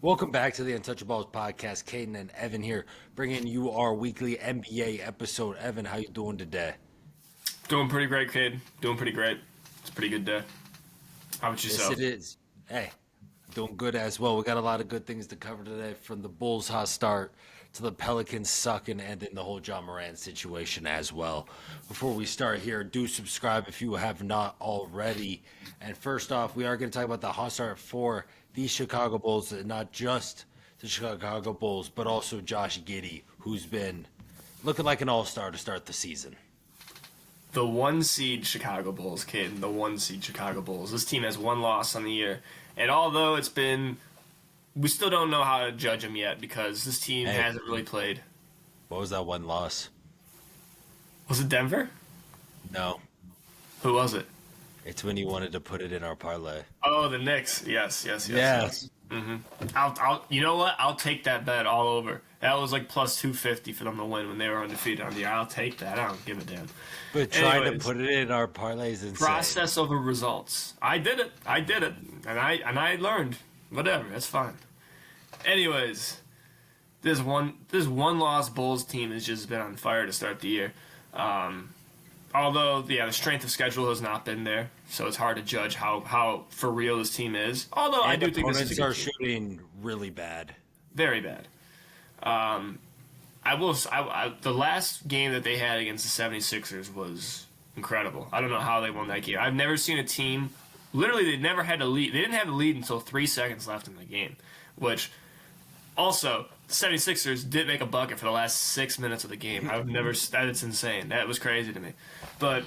Welcome back to the Untouchaballs podcast. Caden and Evan here, bringing you our weekly NBA episode. Evan, how you doing today? Doing pretty great, kid. Doing pretty great. It's a pretty good day. How about Yes, yourself? it is. Hey, doing good as well. We got a lot of good things to cover today, from the Bulls' hot start to the Pelicans sucking, and then the whole Ja Morant situation as well. Before we start here, do subscribe if you have not already. And first off, we are going to talk about the hot start for the Chicago Bulls, and not just the Chicago Bulls, but also Josh Giddey, who's been looking like an all-star to start the season. The one seed Chicago Bulls, kid. The one seed Chicago Bulls. This team has one loss on the year. And although we still don't know how to judge them yet because this team Hey, hasn't really played. what was that one loss? Was it Denver? No, Who was it? it's when you wanted to put it in our parlay. Oh, the Knicks. Yes. Yeah. You know what? I'll take that bet all over. That was like plus 250 for them to win when they were undefeated on the year. I'll take that. I don't give a damn. But trying to Anyways. put it in our parlays is insane. Process over results. I did it, and I learned. Whatever, that's fine. Anyways, this one loss Bulls team has just been on fire to start the year. Although the strength of schedule has not been there, so it's hard to judge how for real this team is. Although I And do think this is opponents a are good team. shooting really bad. Very bad. The last game that they had against the 76ers was incredible. I don't know how they won that game. I've never seen a team, literally they never had to lead. They didn't have the lead until 3 seconds left in the game, which also, the 76ers did make a bucket for the last 6 minutes of the game. That's insane. That was crazy to me. But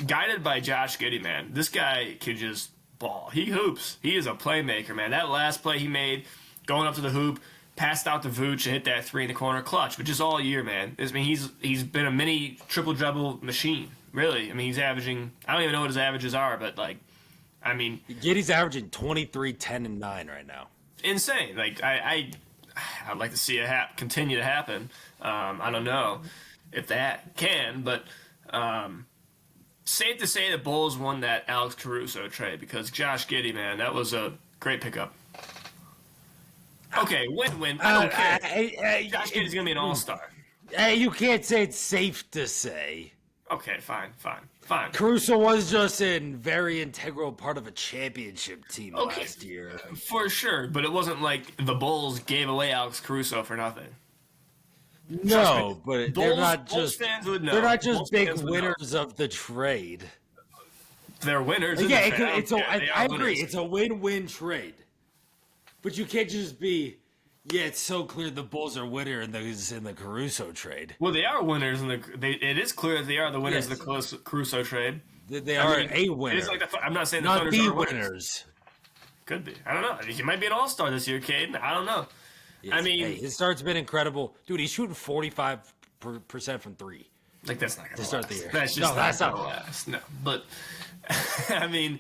guided by Josh Giddey, man, this guy can just ball. He hoops. He is a playmaker, man. That last play he made, going up to the hoop, passed out to Vooch and hit that three in the corner clutch, which is all year, man. He's been a mini triple-double machine, really. I mean, he's averaging, I don't even know what his averages are, but, Giddey's averaging 23, 10, and 9 right now. insane. I'd like to see it continue to happen. I don't know if that can, but safe to say the Bulls won that Alex Caruso trade because Josh Giddey, man, that was a great pickup. Okay, win-win. I don't care. Josh Giddey's going to be an all-star. Hey, you can't say it's safe to say. Okay, fine. Caruso was just a very integral part of a championship team Okay. last year. For sure, but it wasn't like the Bulls gave away Alex Caruso for nothing. No, but Bulls, they're not Bulls just fans would know. they're not just Bulls big fans would know. winners of the trade. They're winners. in Yeah, the trade. I agree. It's a win-win trade. But you can't just be, it's so clear the Bulls are winner in the Caruso trade. Well, they are winners it is clear that they are the winners Yes. of the Caruso trade. They are a winner, It's like I'm not saying the not Thunder the are winners. winners. Could be. I don't know. He might be an all-star this year, Caden. I don't know. Yes. I mean, Hey, his start's been incredible. Dude, he's shooting 45% from three. like that's not gonna to start last. the year. That's No, just that's not not gonna last. No, but I mean,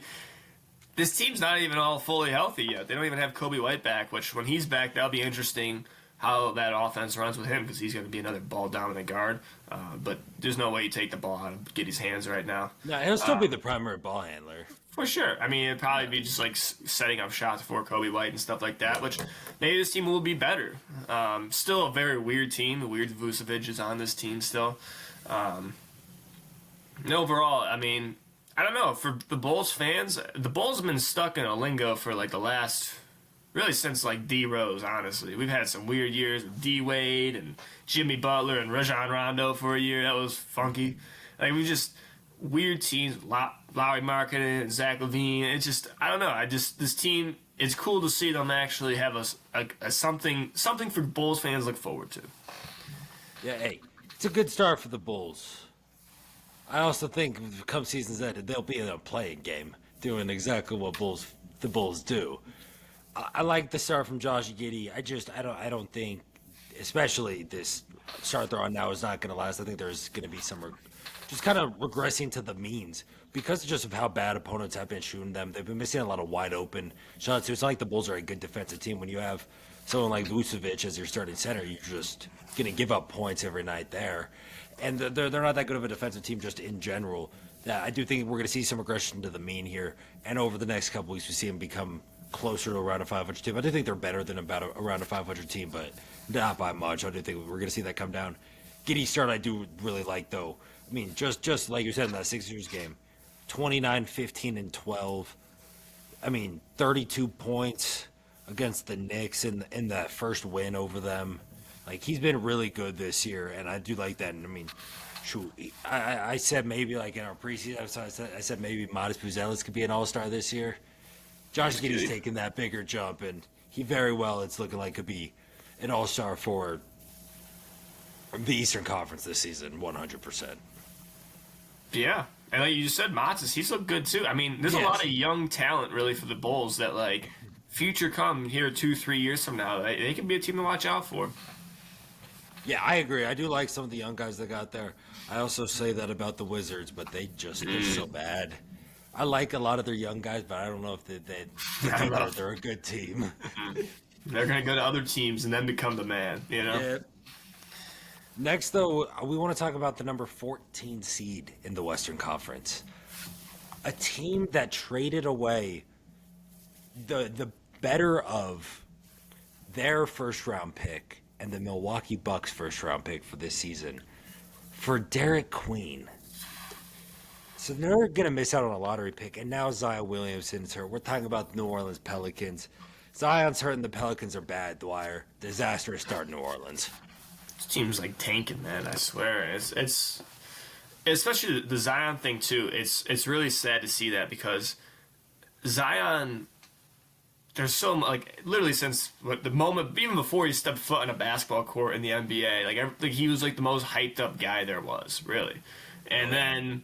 this team's not even all fully healthy yet. They don't even have Kobe White back. Which when he's back, that'll be interesting how that offense runs with him because he's going to be another ball dominant guard. But there's no way you take the ball out of Giddey's hands right now. No, he'll still be the primary ball handler. For sure. I mean, it'd probably be just like setting up shots for Kobe White and stuff like that, which maybe this team will be better. Still a very weird team. The weird Vucevic is on this team still. And overall, I mean, I don't know. For the Bulls fans, the Bulls have been stuck in a lingo for like the last, really since like D Rose, honestly. We've had some weird years with D Wade and Jimmy Butler and Rajon Rondo for a year. That was funky. Like, we just, weird teams, Lowry Markkanen and Zach LaVine. It's just, I don't know. This team, it's cool to see them actually have a something for Bulls fans to look forward to. Yeah, hey, it's a good start for the Bulls. I also think come season's end, they'll be in a playing game, doing exactly what the Bulls do. I like the start from Josh Giddey. I don't think, especially this start they're on now, is not going to last. I think there's going to be some just kind of regressing to the means because just of how bad opponents have been shooting them. They've been missing a lot of wide open shots. It's not like the Bulls are a good defensive team. When you have someone like Vucevic as your starting center, you're just going to give up points every night there. And they're not that good of a defensive team just in general. I do think we're going to see some regression to the mean here. And over the next couple weeks, we see them become closer to around a 500 team. I do think they're better than around a 500 team, but not by much. I do think we're going to see that come down. Giddy start I do really like, though. I mean, just like you said in that Sixers game, 29, 15, and 12. I mean, 32 points against the Knicks in that first win over them. Like, he's been really good this year, and I do like that. And I mean, shoot, I said maybe like in our preseason, I said maybe Modest Buzelis could be an all-star this year. Josh Giddey's taking that bigger jump, and he very well, it's looking like could be an all-star for the Eastern Conference this season, 100%. Yeah. And like you just said, Matzes, he's looked good too. I mean, there's a lot of young talent really for the Bulls that like future come here 2-3 years from now. They can be a team to watch out for. Yeah, I agree. I do like some of the young guys that got there. I also say that about the Wizards, but they're so bad. I like a lot of their young guys, but I don't know if they're a good team. They're going to go to other teams and then become the man, you know? Yeah. Next, though, we want to talk about the number 14 seed in the Western Conference. A team that traded away the better of their first-round pick and the Milwaukee Bucks first-round pick for this season for Derek Queen. So they're going to miss out on a lottery pick, and now Zion Williamson's hurt. We're talking about the New Orleans Pelicans. Zion's hurt, and the Pelicans are bad, Dwyer. Disastrous start in New Orleans. This team's like tanking, man. I swear, it's especially the Zion thing too. It's really sad to see that because Zion, there's so much, like literally since the moment even before he stepped foot on a basketball court in the NBA, like he was like the most hyped up guy there was, really, and then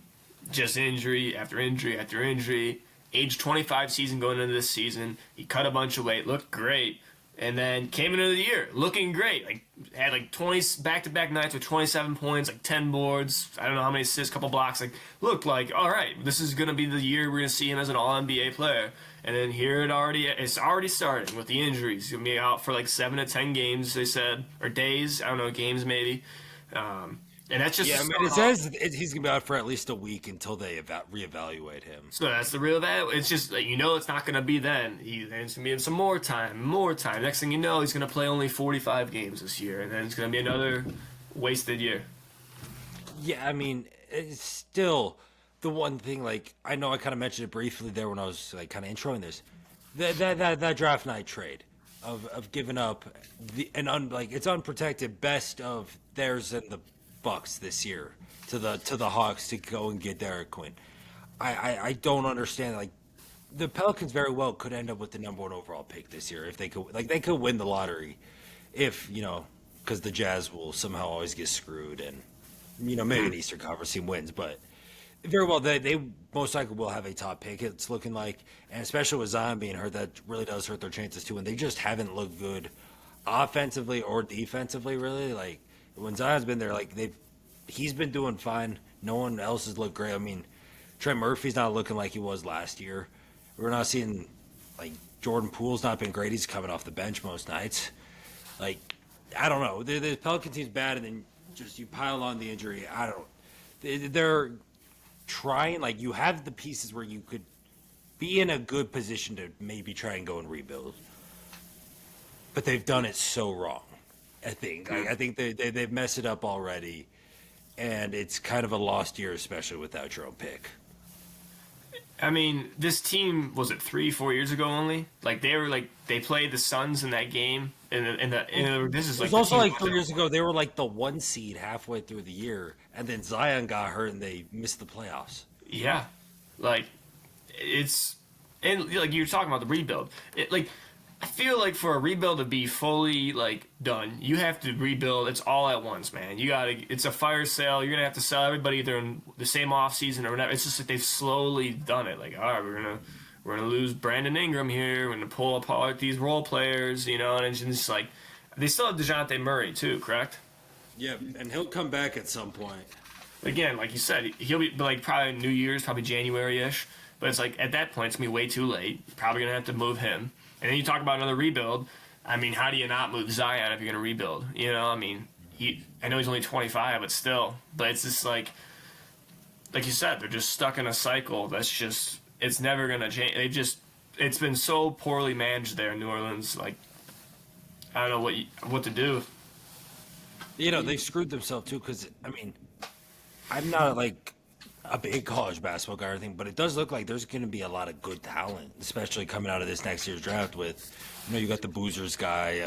just injury after injury after injury. Age 25 season going into this season, he cut a bunch of weight, looked great. And then came into the year looking great. Like had like 20 back-to-back nights with 27 points, like 10 boards. I don't know how many assists, couple blocks. Like looked like all right. This is gonna be the year we're gonna see him as an All-NBA player. And then here it's already starting with the injuries. He's gonna be out for like 7 to 10 games. They said or days. I don't know, games maybe. And that's just it says he's gonna be out for at least a week until they reevaluate him. So that's the real that. It's just like, it's not gonna be then. It's gonna be some more time. Next thing you know, he's gonna play only 45 games this year, and then it's gonna be another wasted year. Yeah, I mean, it's still the one thing. Like I know I kind of mentioned it briefly there when I was like kind of introing this. That draft night trade of giving up it's unprotected best of theirs and the Bucks this year to the Hawks to go and get Derek Quinn. I don't understand. Like the Pelicans very well could end up with the number 1 overall pick this year if they could win the lottery, if because the Jazz will somehow always get screwed and maybe an Eastern Conference team wins, but very well they most likely will have a top pick. It's looking like, and especially with Zion being hurt, that really does hurt their chances too. And they just haven't looked good offensively or defensively, really. Like when Zion's been there, like he's been doing fine. No one else has looked great. I mean, Trent Murphy's not looking like he was last year. We're not seeing like Jordan Poole's not been great. He's coming off the bench most nights. Like I don't know. The Pelican team's bad, and then just you pile on the injury. They're trying. Like you have the pieces where you could be in a good position to maybe try and go and rebuild, but they've done it so wrong. I think they've messed it up already, and it's kind of a lost year, especially without your own pick. I mean, this team was it 3-4 years ago only? Like they played the Suns in that game, and this is like it was also like 3 years ago. They were like the 1 seed halfway through the year, and then Zion got hurt and they missed the playoffs. Yeah, like it's and like you were talking about the rebuild. I feel like for a rebuild to be fully like done, you have to rebuild. It's all at once, man. It's a fire sale. You're gonna have to sell everybody either in the same off season or whatever. It's just like they've slowly done it. Like, all right, we're gonna lose Brandon Ingram here. We're gonna pull apart these role players, and it's just like they still have DeJounte Murray too, correct? Yeah, and he'll come back at some point. Again, like you said, he'll be like probably New Year's, probably January-ish. But it's like at that point, it's gonna be way too late. You're probably gonna have to move him. And then you talk about another rebuild. I mean, how do you not move Zion if you're going to rebuild? I mean, I know he's only 25, but still. But it's just like you said, they're just stuck in a cycle that's just, it's never going to change. it's been so poorly managed there in New Orleans. Like, I don't know what to do. They screwed themselves too. Because I mean, I'm not like a big college basketball guy or anything, but it does look like there's going to be a lot of good talent, especially coming out of this next year's draft. With you got the Boozers guy,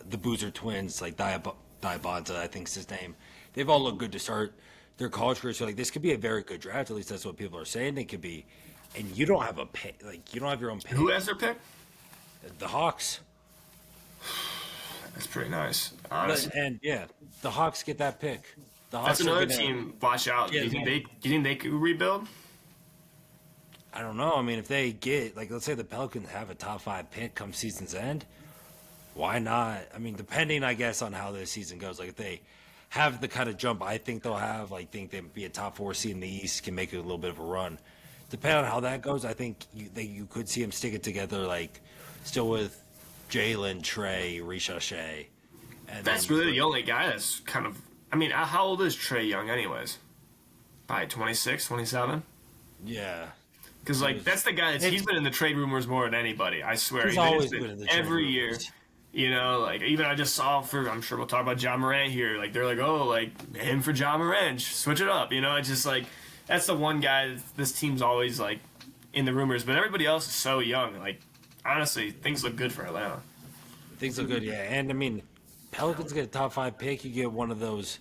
the Boozer twins, like Diabonta, I think's his name. They've all looked good to start their college careers. So like this could be a very good draft. At least that's what people are saying it could be. And you don't have a pick. Like you don't have your own pick. Who has their pick? The Hawks. That's pretty nice, honestly. And yeah, the Hawks get that pick. The Hawks That's another team. Watch out. Yeah, do you think they could rebuild? I don't know. I mean, if they get let's say the Pelicans have a top 5 pick come season's end, why not? I mean, depending, I guess, on how this season goes. Like if they have the kind of jump I think they'll have, think they'd be a top 4 seed in the East, can make it a little bit of a run. Depending on how that goes, I think you could see them stick it together, still with Jalen, Trey, Risha Shea. That's really the only guy that's kind of. I mean, how old is Trey Young, anyways? Probably 26, 27? Yeah. Because, that's the guy he's been in the trade rumors more than anybody. I swear. He's always been in the trade every rumors. year. Even I just saw I'm sure we'll talk about Ja Morant here. They're him for Ja Morant, switch it up. It's just that's the one guy this team's always in the rumors, but everybody else is so young. Honestly, things look good for Atlanta. Things look good, yeah. And I mean, Pelicans get a top 5 pick. You get one of those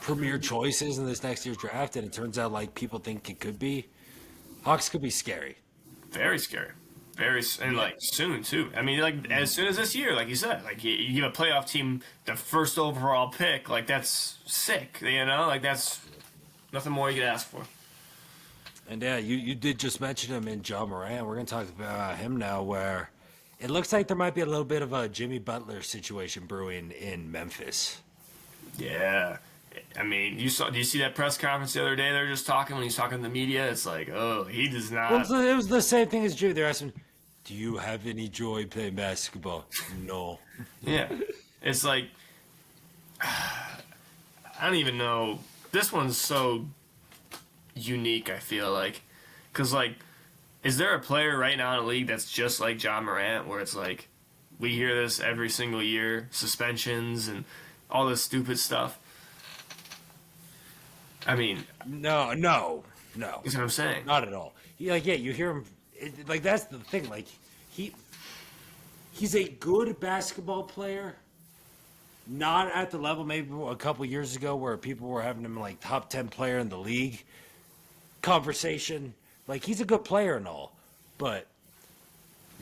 premier choices in this next year's draft, and it turns out people think it could be. Hawks could be scary. Very scary. Soon too. I mean, as soon as this year, like you said, you give a playoff team the first overall pick, that's sick. That's nothing more you could ask for. And yeah, you did just mention him in Ja Morant. We're gonna talk about him now, where it looks like there might be a little bit of a Jimmy Butler situation brewing in Memphis. Yeah. I mean, do you see that press conference the other day? They're just talking when he's talking to the media. It's he does not. It was the same thing as Jimmy. They're asking, "Do you have any joy playing basketball?" No. Yeah, it's I don't even know. This one's so unique. I feel because is there a player right now in the league that's just like Ja Morant, where it's we hear this every single year, suspensions and all this stupid stuff. I mean, no. That's what I'm saying. Not at all. You hear him. That's the thing. He's a good basketball player. Not at the level maybe a couple years ago where people were having him top 10 player in the league conversation. He's a good player and all, but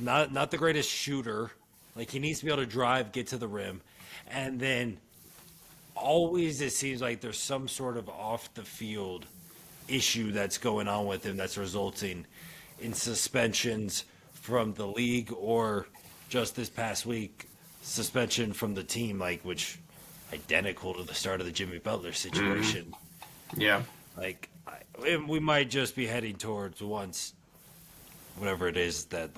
not the greatest shooter. He needs to be able to drive, get to the rim, and then. Always it seems like there's some sort of off the field issue that's going on with him that's resulting in suspensions from the league or just this past week suspension from the team, which identical to the start of the Jimmy Butler situation. Mm-hmm. Yeah. We might just be heading towards whatever it is that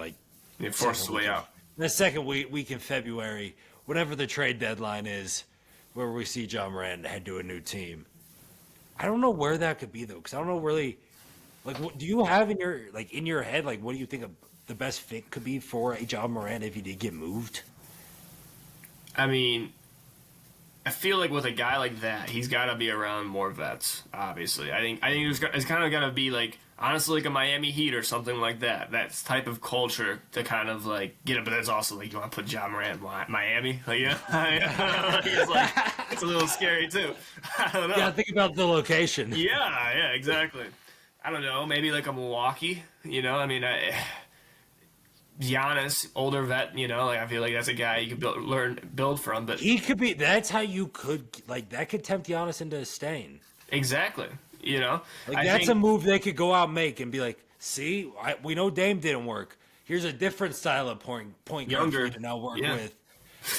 it forces the way out. The second week in February, whenever the trade deadline is, where we see Ja Morant head to a new team. I don't know where that could be though, because I don't know really. What do you have in your head? What do you think the best fit could be for a Ja Morant if he did get moved? I mean, I feel with a guy like that, he's got to be around more vets. Obviously, I think it's kind of got to be honestly a Miami Heat or something like that. That type of culture to kind of get it. But that's also you want to put Ja Morant in Miami, it's a little scary too. I don't know. Yeah, think about the location. Yeah, exactly. I don't know. Maybe a Milwaukee. I mean, Giannis, older vet. I feel that's a guy you could build from. But he could be. That's how you could that could tempt Giannis into staying. Exactly. That's a move they could go out and make and be see, we know Dame didn't work. Here's a different style of point guard for you to now work with,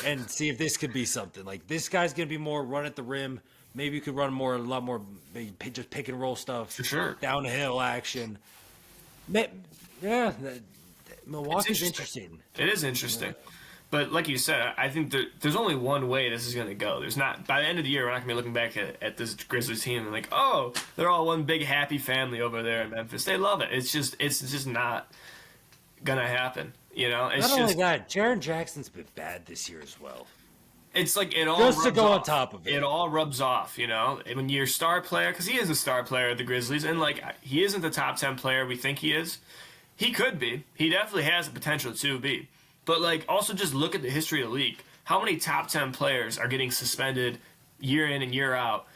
and see if this could be something. This guy's gonna be more run at the rim. Maybe you could run a lot more, maybe just pick and roll stuff. For sure. Downhill action. Yeah, Milwaukee's interesting. It is interesting. Yeah. But like you said, I think there's only one way this is going to go. There's not, by the end of the year, we're not going to be looking back at this Grizzlies team and they're all one big happy family over there in Memphis. They love it. It's just not. gonna happen. You know, it's Not only just that, Jaren Jackson's been bad this year as well. it's like it all Just to rubs go on off. top of it. It all rubs off, you know. And when you're a star player, because he is a star player of the Grizzlies, and like he isn't the top 10 player we think he is. He could be. He definitely has the potential to be. But like, also just look at the history of the league. How many top 10 players are getting suspended year in and year out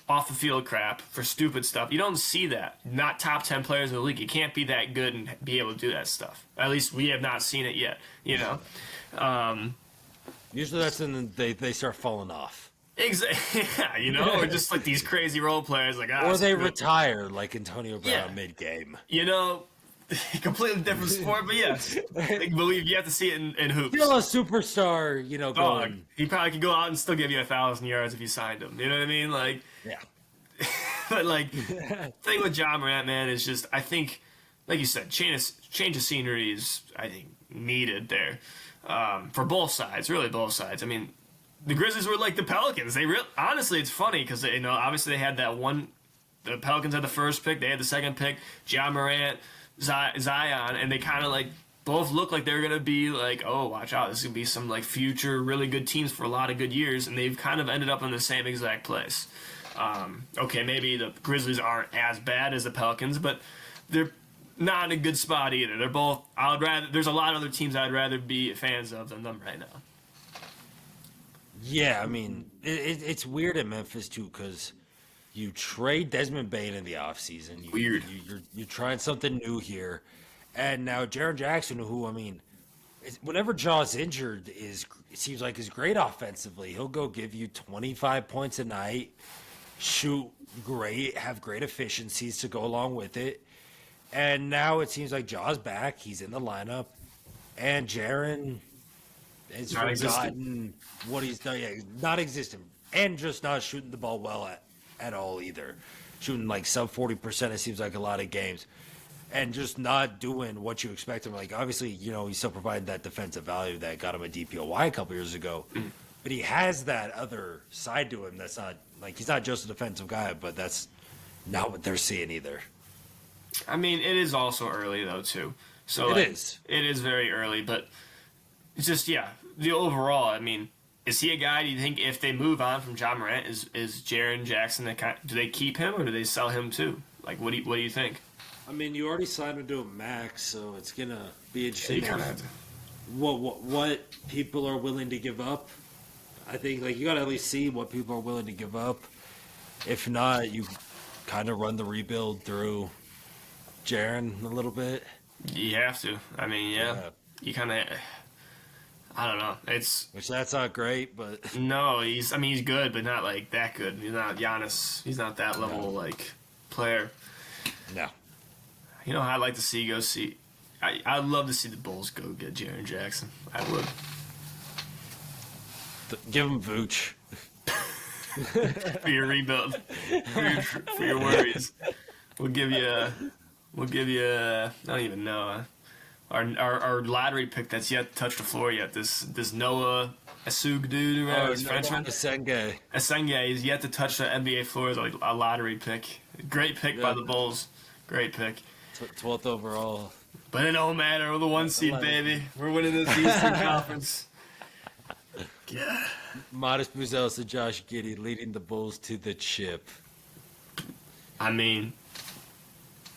off the field crap for stupid stuff? You don't see that. Not top 10 players in the league. You can't be that good and be able to do that stuff. At least we have not seen it yet. You know. Usually that's when they start falling off. Exactly. Yeah, you know, or just like these crazy role players, like Or they retire like Antonio Brown mid-game. You know, completely different sport, but yes, but you have to see it in hoops. Still a superstar, you know, going. He probably could go out and still give you 1,000 yards if you signed him. You know what I mean? Like, Yeah. but like, thing with Ja Morant, man, is just I think, like you said, change of scenery is I think needed there for both sides, really both sides. I mean, the Grizzlies were like the Pelicans. Honestly, it's funny because you know obviously they had that one. The Pelicans had the first pick, they had the second pick. Ja Morant, Zion, and they kind of like both look like they're gonna be like, oh, watch out, this is gonna be some like future really good teams for a lot of good years, and they've kind of ended up in the same exact place. Okay, maybe the Grizzlies aren't as bad as the Pelicans, but they're not in a good spot either. They're both. There's a lot of other teams I'd rather be fans of than them right now. Yeah, I mean, it's weird in Memphis, too, because you trade Desmond Bane in the offseason. Weird. You're trying something new here. And now Jaren Jackson, who, I mean, whenever Ja's injured, it seems like is great offensively. He'll go give you 25 points a night, shoot great, have great efficiencies to go along with it. And now it seems like Ja's back. He's in the lineup. And Jaren has forgotten what he's done. Yeah, not existent. And just not shooting the ball well at all either. Shooting like sub 40%, it seems like a lot of games. And just not doing what you expect him. Like, obviously, you know, he's still providing that defensive value that got him a DPOY a couple years ago. But he has that other side to him that's not, like, he's not just a defensive guy, but that's not what they're seeing either. I mean, it is also early, though, too. So It like, is. It is very early, but it's just, yeah, the overall, I mean, is he a guy, do you think, if they move on from Ja Morant, is Jaren Jackson, do they keep him or do they sell him too? Like, what do you think? I mean, you already signed him to a max, so it's going to be interesting You kinda have to. what people are willing to give up. I think, like, you got to at least see what people are willing to give up. If not, you kind of run the rebuild through Jaren a little bit. You have to. I mean, yeah. You kind of, I don't know. Which that's not great, but No, he's good, but not like that good. He's not Giannis. He's not that level, like, player. no. You know, I'd like to see. I'd love to see the Bulls go get Jaren Jackson. I would. Give him Vooch. For your rebuild, for your worries, we'll give you. I don't even know. Our lottery pick that's yet to touch the floor yet. This Noah Asug dude, right? This Frenchman. Asenge is yet to touch the NBA floor as a lottery pick. Great pick by the Bulls. Great pick. 12th overall. But it don't matter. We're the 1 seed, baby. We're winning this Eastern Conference. Yeah. Modest Buzelis and Josh Giddey leading the Bulls to the chip. I mean,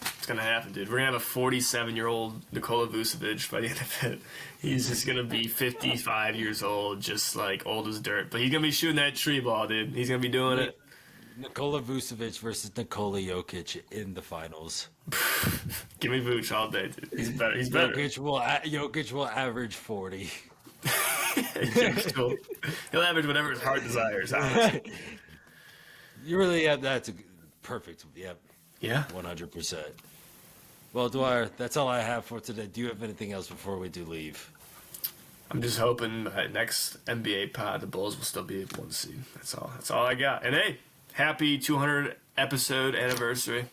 it's going to happen, dude. We're going to have a 47-year-old Nikola Vucevic by the end of it. He's just going to be 55 years old, just like old as dirt. But he's going to be shooting that tree ball, dude. He's going to be doing it. Nikola Vucevic versus Nikola Jokic in the finals. Give me Vuce all day, dude. He's better. He's better. Jokic will average 40. He'll average whatever his heart desires. Honestly. You really have that's a perfect. Yep. Yeah. 100%. Well, Dwyer, that's all I have for today. Do you have anything else before we do leave? I'm just hoping next NBA pod the Bulls will still be at 1 seed. That's all. That's all I got. And hey, happy 200 episode anniversary.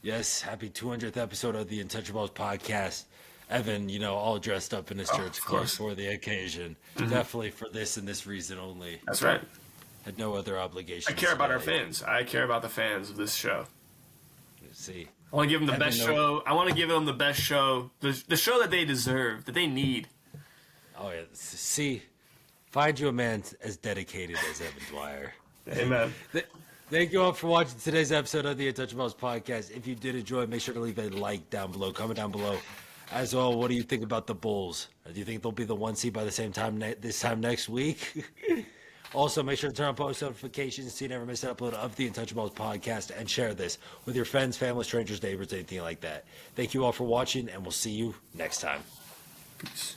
Yes, happy 200th episode of the Untouchaballs podcast. Evan, you know, all dressed up in his church clothes for the occasion. Mm-hmm. Definitely for this and this reason only. That's right. Had no other obligations. I care about our fans. I care about the fans of this show. See, I want to give them the Evan, best no- show. I want to give them the best show, the show that they deserve, that they need. Oh yeah. See, find you a man as dedicated as Evan Dwyer. Amen. Thank you all for watching today's episode of the Untouchaballs podcast. If you did enjoy, make sure to leave a like down below, comment down below. As well, what do you think about the Bulls? Do you think they'll be the 1 seed by the same time this time next week? Also, make sure to turn on post notifications so you never miss an upload of the Untouchaballs podcast, and share this with your friends, family, strangers, neighbors, anything like that. Thank you all for watching, and we'll see you next time. Peace.